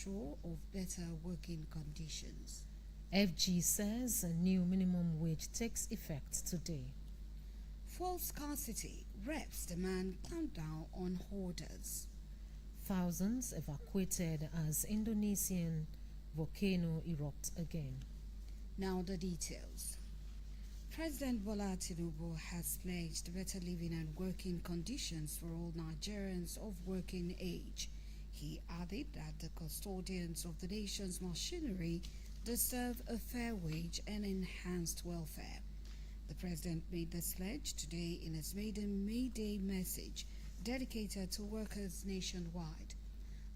sure of better working conditions. FG says a new minimum wage takes effect today. Fuel scarcity, reps demand clampdown on hoarders. Thousands evacuated as Indonesian volcano erupts again. Now the details. President Bola Tinubu has pledged better living and working conditions for all Nigerians of working age. He added that the custodians of the nation's machinery deserve a fair wage and enhanced welfare. The president made this pledge today in his maiden May Day message dedicated to workers nationwide.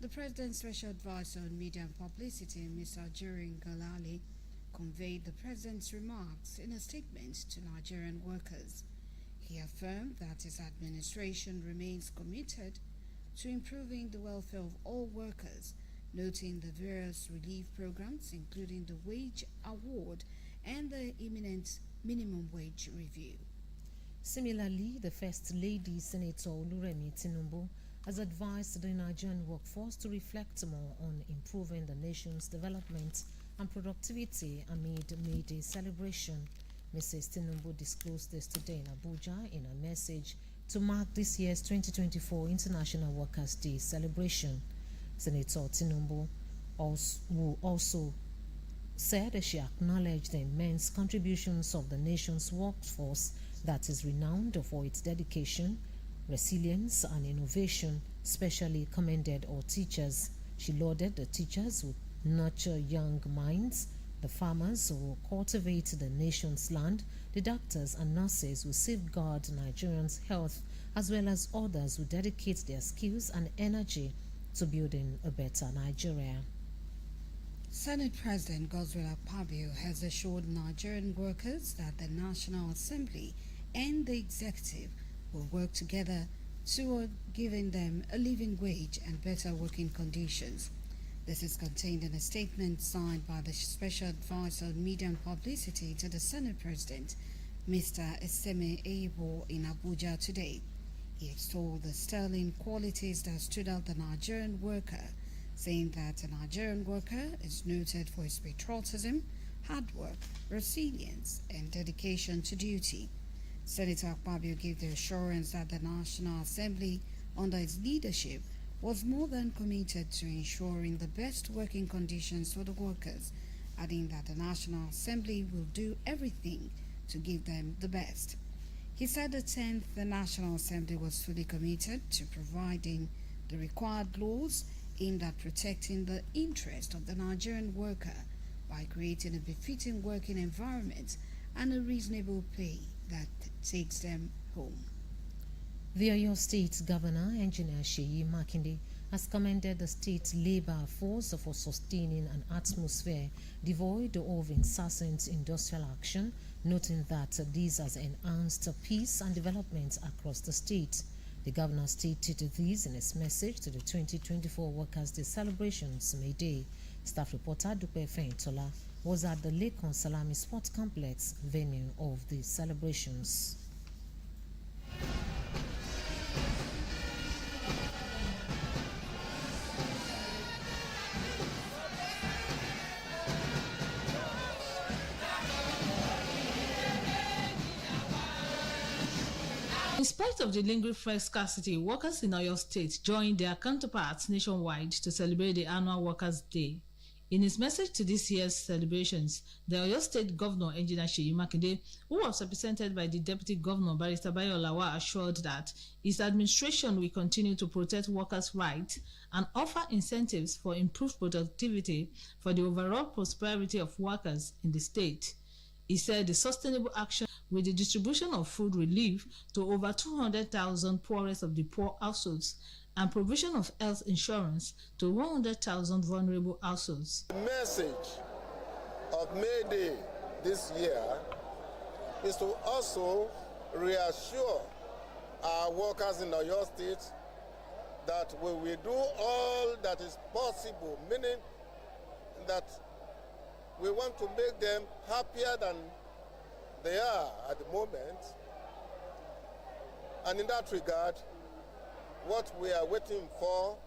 The president's special advisor on media and publicity, Mr. Jirin Galali, conveyed the president's remarks in a statement to Nigerian workers. He affirmed that his administration remains committed to improving the welfare of all workers, noting the various relief programs, including the wage award and the imminent minimum wage review. Similarly, the First Lady, Senator Oluremi Tinubu, has advised the Nigerian workforce to reflect more on improving the nation's development and productivity amid May Day celebration. Mrs. Tinubu disclosed this today in Abuja in a message to mark this year's 2024 International Workers' Day celebration. Senator Tinubu also said she acknowledged the immense contributions of the nation's workforce that is renowned for its dedication, resilience, and innovation. Especially commended all teachers. She lauded the teachers who nurture young minds, the farmers who cultivate the nation's land, the doctors and nurses who safeguard Nigerians' health, as well as others who dedicate their skills and energy to building a better Nigeria. Senate President Godswill Akpabio has assured Nigerian workers that the National Assembly and the executive will work together toward giving them a living wage and better working conditions. This is contained in a statement signed by the Special Advisor on Media and Publicity to the Senate President, Mr. Eseme Eyebo, in Abuja today. He extolled the sterling qualities that stood out the Nigerian worker, saying that a Nigerian worker is noted for his patriotism, hard work, resilience, and dedication to duty. Senator Akpabio gave the assurance that the National Assembly, under its leadership, was more than committed to ensuring the best working conditions for the workers, adding that the National Assembly will do everything to give them the best. He said the National Assembly was fully committed to providing the required laws aimed at protecting the interest of the Nigerian worker by creating a befitting working environment and a reasonable pay that takes them home. The Oyo State Governor, Engineer Seyi Makinde, has commended the state labor force for sustaining an atmosphere devoid of incessant industrial action, noting that this has enhanced peace and development across the state. The governor stated this in his message to the 2024 Workers' Day celebrations May Day. Staff reporter Dupe Feintola was at the Lekon Salami Sports Complex venue of the celebrations. In spite of the lingering fuel scarcity, workers in Oyo State joined their counterparts nationwide to celebrate the annual Workers' Day. In his message to this year's celebrations, the Oyo State Governor, Engineer Seyi Makinde, who was represented by the Deputy Governor, Barrister Bayo Lawa, assured that his administration will continue to protect workers' rights and offer incentives for improved productivity for the overall prosperity of workers in the state. He said the sustainable action with the distribution of food relief to over 200,000 poorest of the poor households and provision of health insurance to 100,000 vulnerable households. The message of May Day this year is to also reassure our workers in Oyo State that we will do all that is possible, meaning that we want to make them happier than they are at the moment. And in that regard, what we are waiting for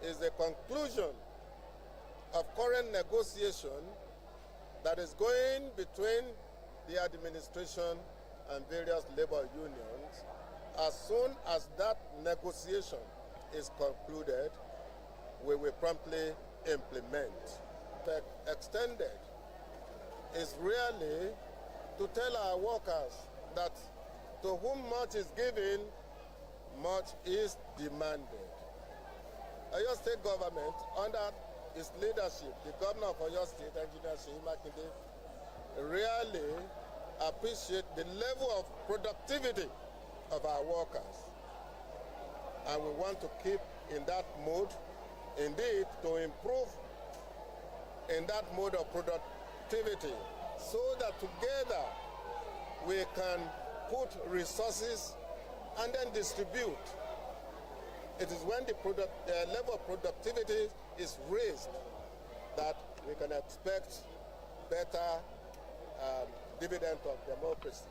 is the conclusion current negotiation that is going between the administration and various labor unions. As soon as that negotiation is concluded, we will promptly implement. The extended is really to tell our workers that to whom much is given, much is demanded. Oyo State government, under its leadership, the governor of Oyo State, Engineer Seyi Makinde, really appreciate the level of productivity of our workers. And we want to keep in that mode, indeed, to improve in that mode of productivity so that together we can put resources and then distribute. It is when the level of productivity is raised that we can expect better dividend of democracy.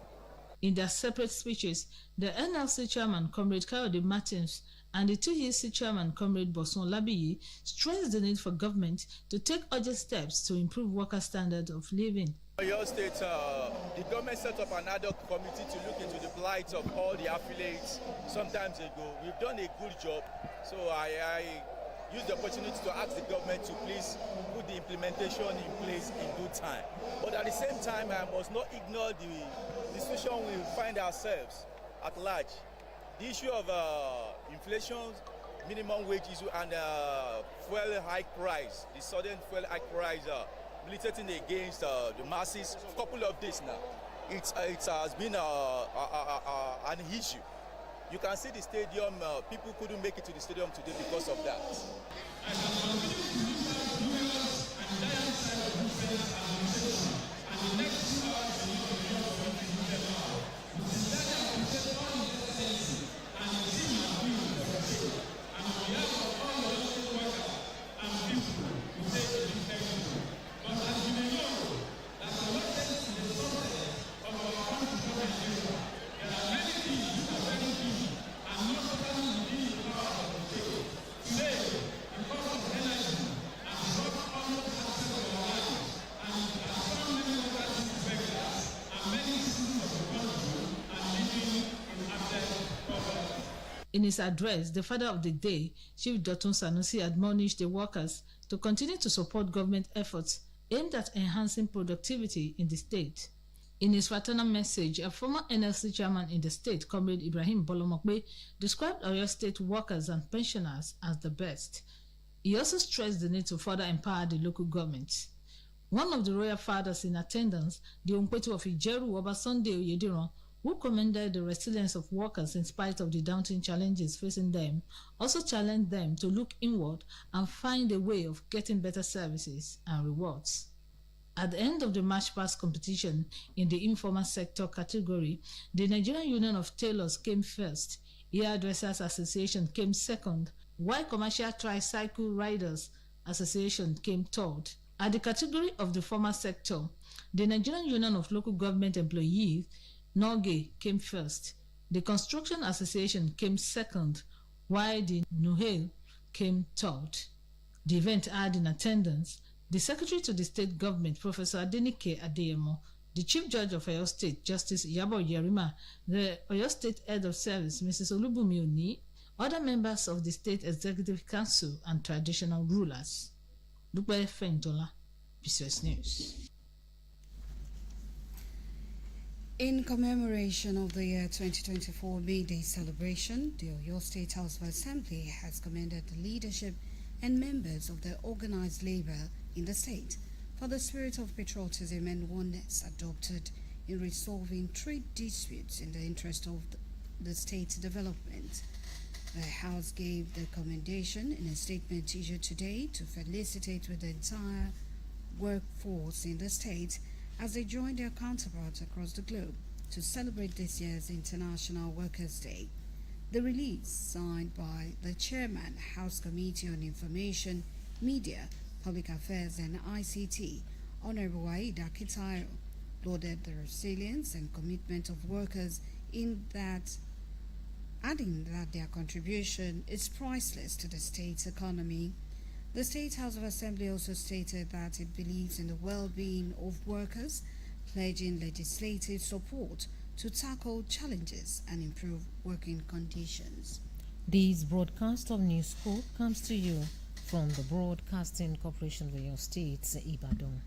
In their separate speeches, the NLC chairman, Comrade Kayode Martins, and the 2EC chairman, Comrade Bosun Labiyi, stressed the need for government to take urgent steps to improve worker standards of living. Oyo State, the government set up an ad hoc committee to look into the plight of all the affiliates some time ago. We've done a good job, so I use the opportunity to ask the government to please put the implementation in place in due time. But at the same time, I must not ignore the situation we find ourselves at large. The issue of inflation, minimum wage issue, and fuel hike price, the sudden fuel hike price militating against the masses. A couple of days now, it has been an issue. You can see the stadium, people couldn't make it to the stadium today because of that. In his address, the father of the day, Chief Dotun Sanusi, admonished the workers to continue to support government efforts aimed at enhancing productivity in the state. In his fraternal message, a former NLC chairman in the state, Comrade Ibrahim Bolomokbe, described Oyo State workers and pensioners as the best. He also stressed the need to further empower the local government. One of the royal fathers in attendance, the Onkwetu of Ijeru, Obasunde Oyediran, who commended the resilience of workers in spite of the daunting challenges facing them, also challenged them to look inward and find a way of getting better services and rewards. At the end of the March Past competition in the informal sector category, the Nigerian Union of Tailors came first, Hairdressers Association came second, while Commercial Tricycle Riders Association came third. At the category of the formal sector, the Nigerian Union of Local Government Employees NOGE came first. The Construction Association came second, while the NUHEL came third. The event had in attendance the Secretary to the State Government, Professor Adenike Adeyemo, the Chief Judge of Oyo State, Justice Iyabo Yerima, the Oyo State Head of Service, Mrs. Olubumi Oni, other members of the State Executive Council, and traditional rulers. Dupe Fentola, BCOS News. In commemoration of the year 2024 May Day celebration, the Oyo State House of Assembly has commended the leadership and members of the organized labor in the state for the spirit of patriotism and oneness adopted in resolving trade disputes in the interest of the state's development. The House gave the commendation in a statement issued today to felicitate with the entire workforce in the state as they join their counterparts across the globe to celebrate this year's International Workers' Day. The release, signed by the Chairman, House Committee on Information, Media, Public Affairs and ICT, Honorable Aida Kitayo, lauded the resilience and commitment of workers in that, adding that their contribution is priceless to the state's economy. The State House of Assembly also stated that it believes in the well-being of workers, pledging legislative support to tackle challenges and improve working conditions. This broadcast of News Scoop comes to you from the Broadcasting Corporation of Oyo State, Ibadan.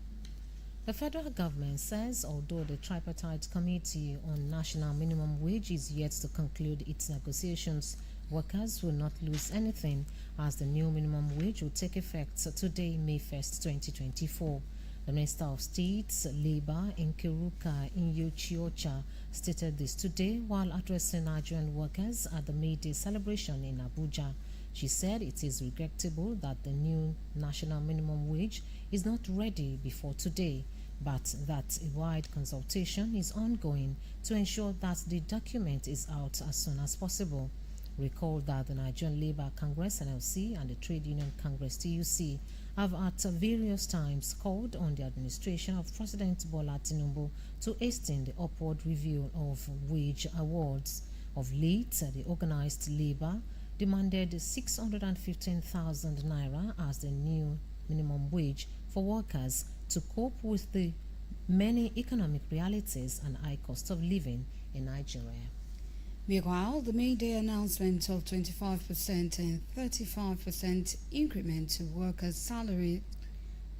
The federal government says although the Tripartite Committee on National Minimum Wage is yet to conclude its negotiations, workers will not lose anything as the new minimum wage will take effect today, May 1st, 2024. The Minister of State's Labour, Nkeruka Inyochiocha, stated this today while addressing Nigerian workers at the May Day celebration in Abuja. She said it is regrettable that the new national minimum wage is not ready before today, but that a wide consultation is ongoing to ensure that the document is out as soon as possible. Recall that the Nigerian Labour Congress NLC and the Trade Union Congress TUC have at various times called on the administration of President Bola Tinubu to hasten the upward review of wage awards. Of late, the organized labour demanded 615,000 naira as the new minimum wage for workers to cope with the many economic realities and high cost of living in Nigeria. Meanwhile, the May Day announcement of 25% and 35% increment to workers' salary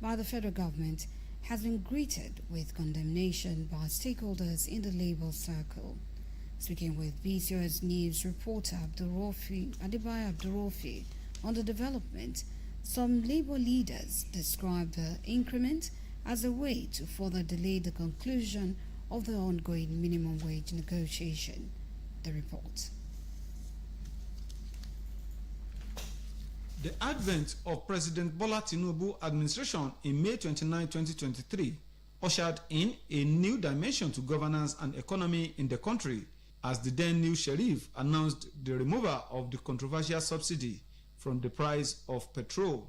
by the federal government has been greeted with condemnation by stakeholders in the labour circle. Speaking with BCOS News reporter Adebayo Abdurrafi on the development, some labour leaders described the increment as a way to further delay the conclusion of the ongoing minimum wage negotiation. The report. The advent of President Bola Tinubu administration in May 29, 2023 ushered in a new dimension to governance and economy in the country as the then new sheriff announced the removal of the controversial subsidy from the price of petrol.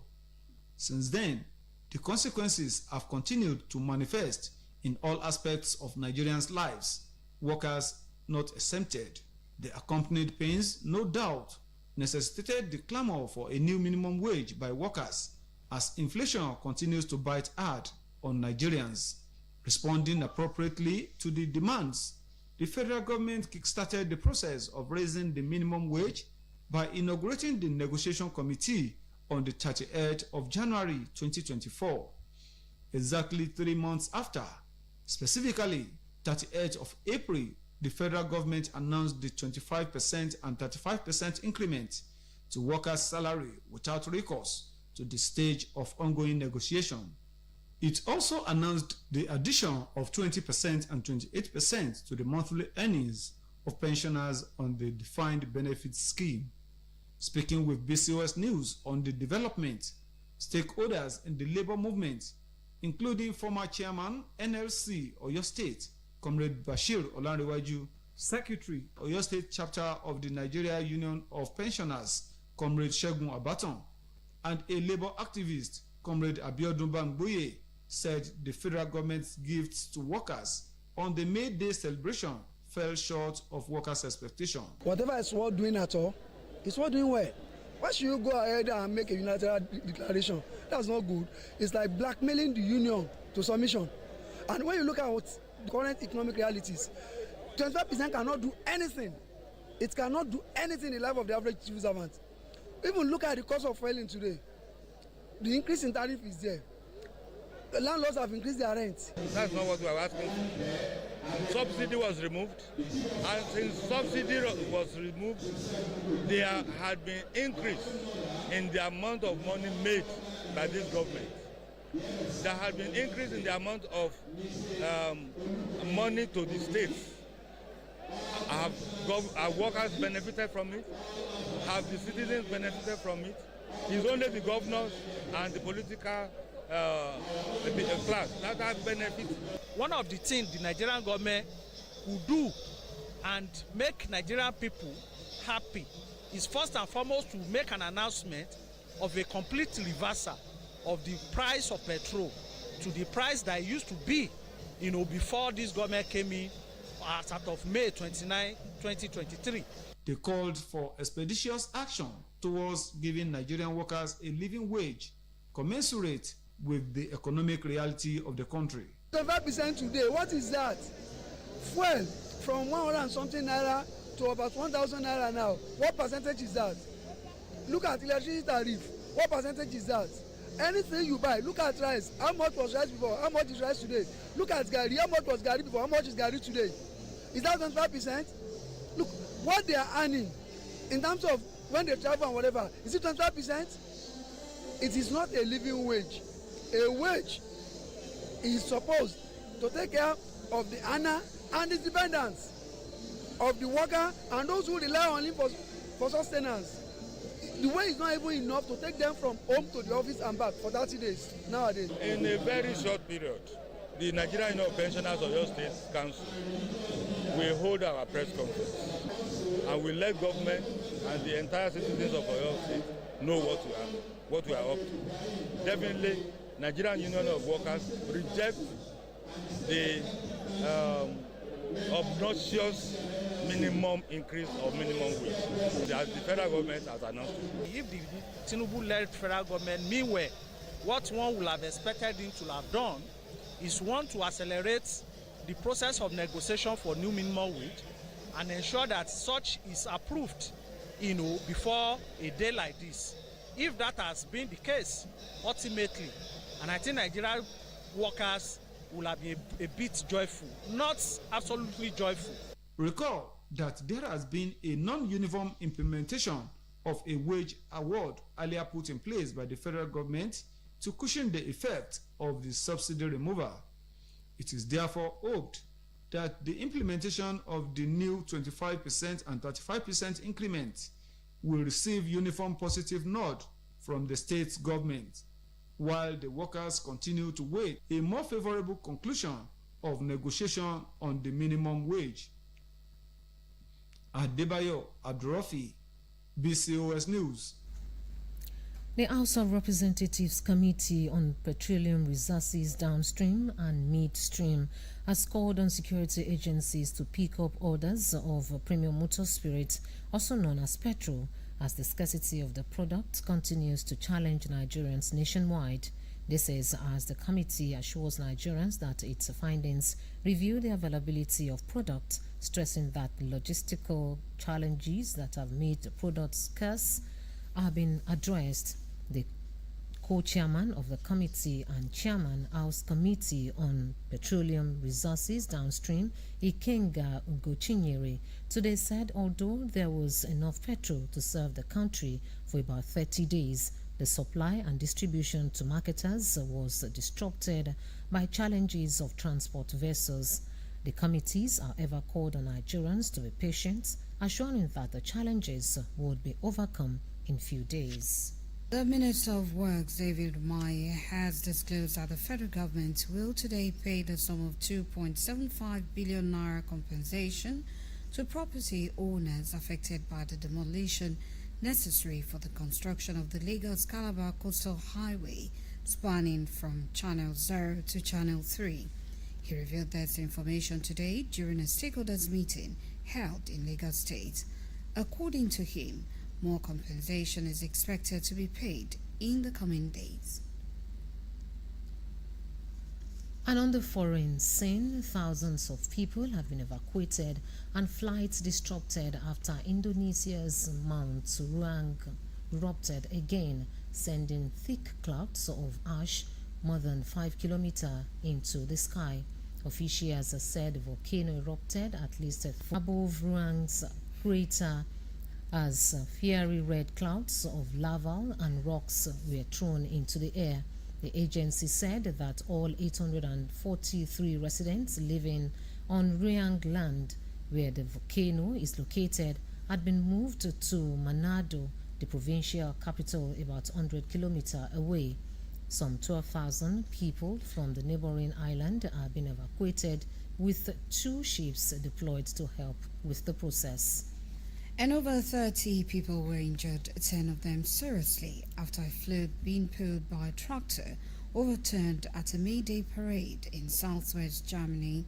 Since then, the consequences have continued to manifest in all aspects of Nigerians' lives, workers not exempted. The accompanied pains, no doubt, necessitated the clamor for a new minimum wage by workers as inflation continues to bite hard on Nigerians. Responding appropriately to the demands, the federal government kickstarted the process of raising the minimum wage by inaugurating the negotiation committee on the 30th of January 2024. Exactly 3 months after, specifically 30th of April, the federal government announced the 25% and 35% increment to workers' salary without recourse to the stage of ongoing negotiation. It also announced the addition of 20% and 28% to the monthly earnings of pensioners on the defined benefit scheme. Speaking with BCOS News on the development, stakeholders in the labor movement, including former chairman NLC Oyo State, Comrade Bashir Olanrewaju, Secretary Oyo State Chapter of the Nigeria Union of Pensioners, Comrade Segun Abaton, and a labor activist, Comrade Abiodun Bangboye, said the federal government's gifts to workers on the May Day celebration fell short of workers' expectation. Whatever is worth doing at all, it's worth doing well. Why should you go ahead and make a unilateral declaration? That's not good. It's like blackmailing the union to submission. And when you look at the current economic realities, 25% cannot do anything. It cannot do anything in the life of the average civil servant. Even look at the cost of fueling today. The increase in tariff is there. The landlords have increased their rent. That's not what we are asking. Subsidy was removed, and since subsidy was removed, there had been increase in the amount of money made by this government. There had been increase in the amount of money to the states. Have workers benefited from it? Have the citizens benefited from it? It's only the governors and the political class that have benefit. One of the things the Nigerian government could do and make Nigerian people happy is first and foremost to make an announcement of a complete reversal of the price of petrol to the price that it used to be, before this government came in as of May 29, 2023. They called for expeditious action towards giving Nigerian workers a living wage commensurate with the economic reality of the country. 25% today, what is that? Fuel from 100 and something naira to about 1,000 naira now. What percentage is that? Look at electricity tariff. What percentage is that? Anything you buy, look at rice. How much was rice before? How much is rice today? Look at garri. How much was garri before? How much is garri today? Is that 25%? Look, what they are earning in terms of when they travel and whatever, is it 25%? It is not a living wage. A wage is supposed to take care of the earner and the dependents of the worker and those who rely on him for sustenance. The wage is not even enough to take them from home to the office and back for 30 days nowadays. In a very short period, the Nigerian Union of Pensioners of Oyo State Council will hold our press conference and will let government and the entire citizens of Oyo State know what we are up to. Definitely, Nigerian Union of Workers reject the obnoxious minimum increase of minimum wage that the federal government has announced. If the Tinubu-led federal government, meanwhile, what one would have expected him to have done is one to accelerate the process of negotiation for new minimum wage and ensure that such is approved, before a day like this. If that has been the case, ultimately, and I think Nigerian workers will have been a bit joyful, not absolutely joyful. Recall that there has been a non-uniform implementation of a wage award earlier put in place by the federal government to cushion the effect of the subsidy removal. It is therefore hoped that the implementation of the new 25% and 35% increment will receive uniform positive nod from the state government, while the workers continue to wait a more favorable conclusion of negotiation on the minimum wage. Adebayo Abdurafi, BCOS News. The House of Representatives Committee on Petroleum Resources Downstream and Midstream has called on security agencies to pick up orders of premium motor spirit, also known as petrol, as the scarcity of the product continues to challenge Nigerians nationwide. This is as the committee assures Nigerians that its findings review the availability of product, stressing that logistical challenges that have made the product scarce are being addressed. The co-chairman of the committee and chairman House Committee on Petroleum Resources Downstream, Ikenga Ugochinyere, today said although there was enough petrol to serve the country for about 30 days, the supply and distribution to marketers was disrupted by challenges of transport vessels. The committees, however, called on Nigerians to be patient, assuring that the challenges would be overcome in few days. The Minister of Works, David Umahi, has disclosed that the federal government will today pay the sum of 2.75 billion naira compensation to property owners affected by the demolition necessary for the construction of the Lagos-Calabar Coastal Highway spanning from Channel 0 to Channel 3. He revealed this information today during a stakeholders meeting held in Lagos State. According to him, more compensation is expected to be paid in the coming days. And on the foreign scene, thousands of people have been evacuated and flights disrupted after Indonesia's Mount Ruang erupted again, sending thick clouds of ash more than 5 kilometers into the sky. Officials said the volcano erupted at least above Ruang's crater as fiery red clouds of lava and rocks were thrown into the air. The agency said that all 843 residents living on Ruang land, where the volcano is located, had been moved to Manado, the provincial capital, about 100 kilometers away. Some 12,000 people from the neighboring island have been evacuated, with 2 ships deployed to help with the process. And over 30 people were injured, 10 of them seriously, after a float being pulled by a tractor overturned at a May Day parade in southwest Germany.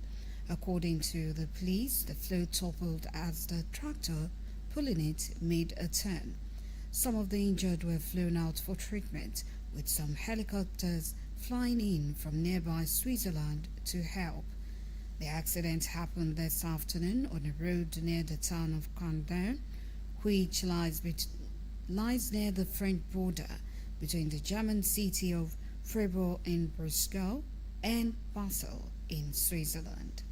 According to the police, the float toppled as the tractor pulling it made a turn. Some of the injured were flown out for treatment, with some helicopters flying in from nearby Switzerland to help. The accident happened this afternoon on a road near the town of Condon, which lies near the French border between the German city of Fribourg in Brisgau and Basel in Switzerland.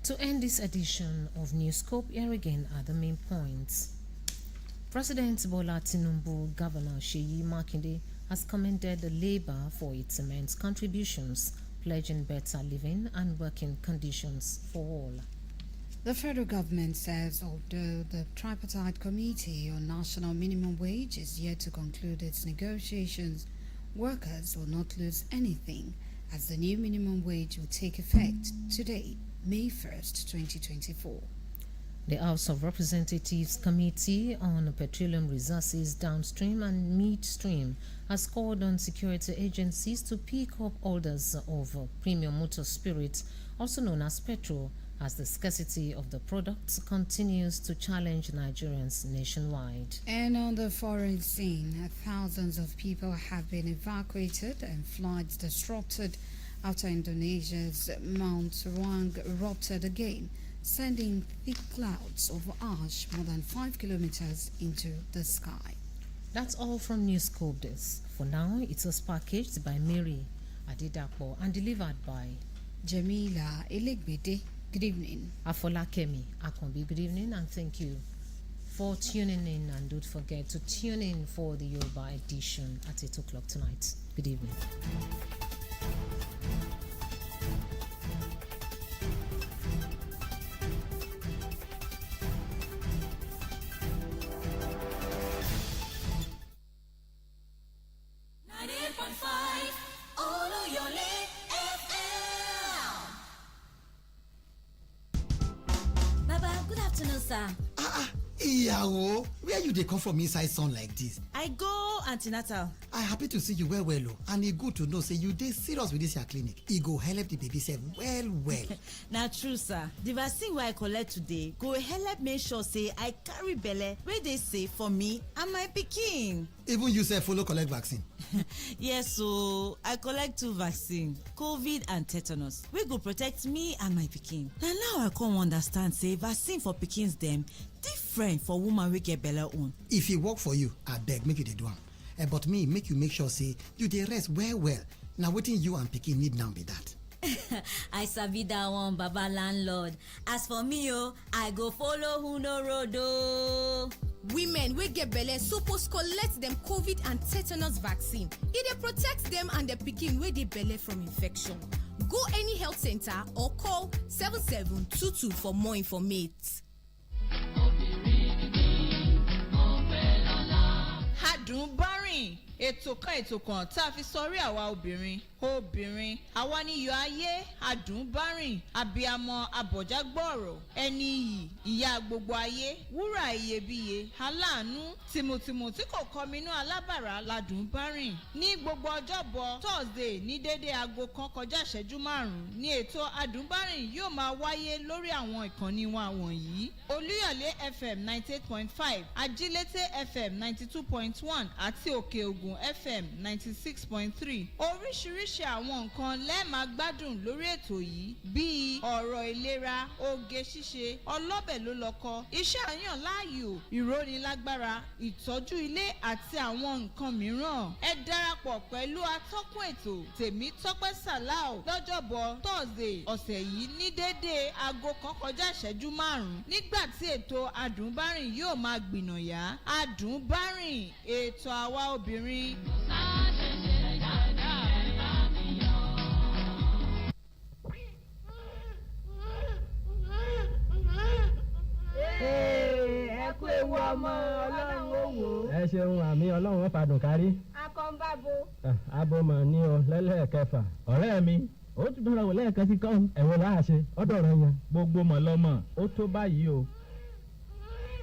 To end this edition of Newscope, here again are the main points. President Bola Tinubu, Governor Seyi Makinde has commended the Labour for its immense contributions, pledging better living and working conditions for all. The federal government says although the tripartite committee on national minimum wage is yet to conclude its negotiations, workers will not lose anything as the new minimum wage will take effect today, May 1st, 2024. The House of Representatives Committee on Petroleum Resources Downstream and Midstream has called on security agencies to pick up orders of premium motor spirits, also known as petrol, as the scarcity of the products continues to challenge Nigerians nationwide. And on the foreign scene, thousands of people have been evacuated and flights disrupted after Indonesia's Mount Ruang erupted again, sending thick clouds of ash more than 5 kilometers into the sky. That's all from Newscope this. For now, it was packaged by Mary Adidapo and delivered by Jamila Elegbede. Good evening. Afolakemi Akombi, good evening, and thank you for tuning in. And don't forget to tune in for the Yoruba edition at 8 o'clock tonight. Good evening. Iyawo, where you dey come from inside sun like this? I go antenatal. I happy to see you well and e good to know say you dey serious with this your clinic. E go help the baby sef well. Na true sir, the vaccine wey I collect today go help make sure say I carry belle wey dey safe for me and my pikin. Even you sef follow collect vaccine? Yes o, I collect 2 vaccine, COVID and tetanus, wey go protect me and my pikin. Na now I come understand say vaccine for pikins dem different for woman wey get belle own. If e work for you, abeg make you dey do am. But me, make you make sure say you dey rest well. Na wetin you and pikin need now be that. I sabi that one, baba landlord. As for me I go follow who no road o. Women wey get belle suppose collect dem COVID and tetanus vaccine. E dey protect dem and the pikin wey dey belle from infection. Go any health center or call 7722 for more information. Adùn bárìn ètò kan tá a fi sọrí àwa obìnrin àwa ni iyọ̀ ayé adùn bárìn abiyamọ abọ̀já gbọ́rọ̀ ẹni iyì ìyá gbogbo ayé wúrà iyebíye aláàánú tìmùtìmù tí kò kọminú alábàárà ladùn bárìn ní gbogbo ọjọ́bọ̀ Thursday ní dédé aago 1 kọjá ìṣẹ́jú 5 ní ètò adùn bárìn yóò máa wáyé lórí àwọn ìkànnì wa wọ̀nyí Olúyọ̀lé FM 98.5 Ajílété FM 92.1 àti Òkè Ògùn FM 96.3 oríṣiríṣi àwọn nǹkan lẹ́ẹ̀ máa gbádùn lórí ètò yìí bíi ọ̀rọ̀ ìlera oge ṣíṣe ọlọ́bẹ̀ ló lọ́kọ iṣẹ́ àyàn láàyò ìrónilágbára ìtọ́jú ilé àti àwọn nǹkan mìíràn ẹ darapọ̀ pẹ̀lú atọ́kùn ètò Tèmítọ́pẹ́ Sàláù lọ́jọ́bọ̀ Thursday ọ̀sẹ̀ yìí ní déédéé aago 1 kọjá ìṣẹ́jú 5 nígbà tí ètò Adùnbárìn yóò máa gbìnàyà Adùnbárìn ètò àwa obìnrin. Ẹ kú ewu ọmọ Ọlọ́run ó wò ó. Ẹ ṣeun àmì Ọlọ́run fàdùn kárí. Akọ́ńbàbò. Abo mà ní o lẹ́lẹ́kẹfà. Ọ̀rẹ́ mi ó tún dọ̀rọ̀ wò lẹ́ẹ̀kan sí kọ́ ẹ̀wọ̀n láàṣẹ ọ̀dọ̀ rẹ̀ yẹn. Gbogbo mọ̀lọ́mọ̀ ó tó báyìí o.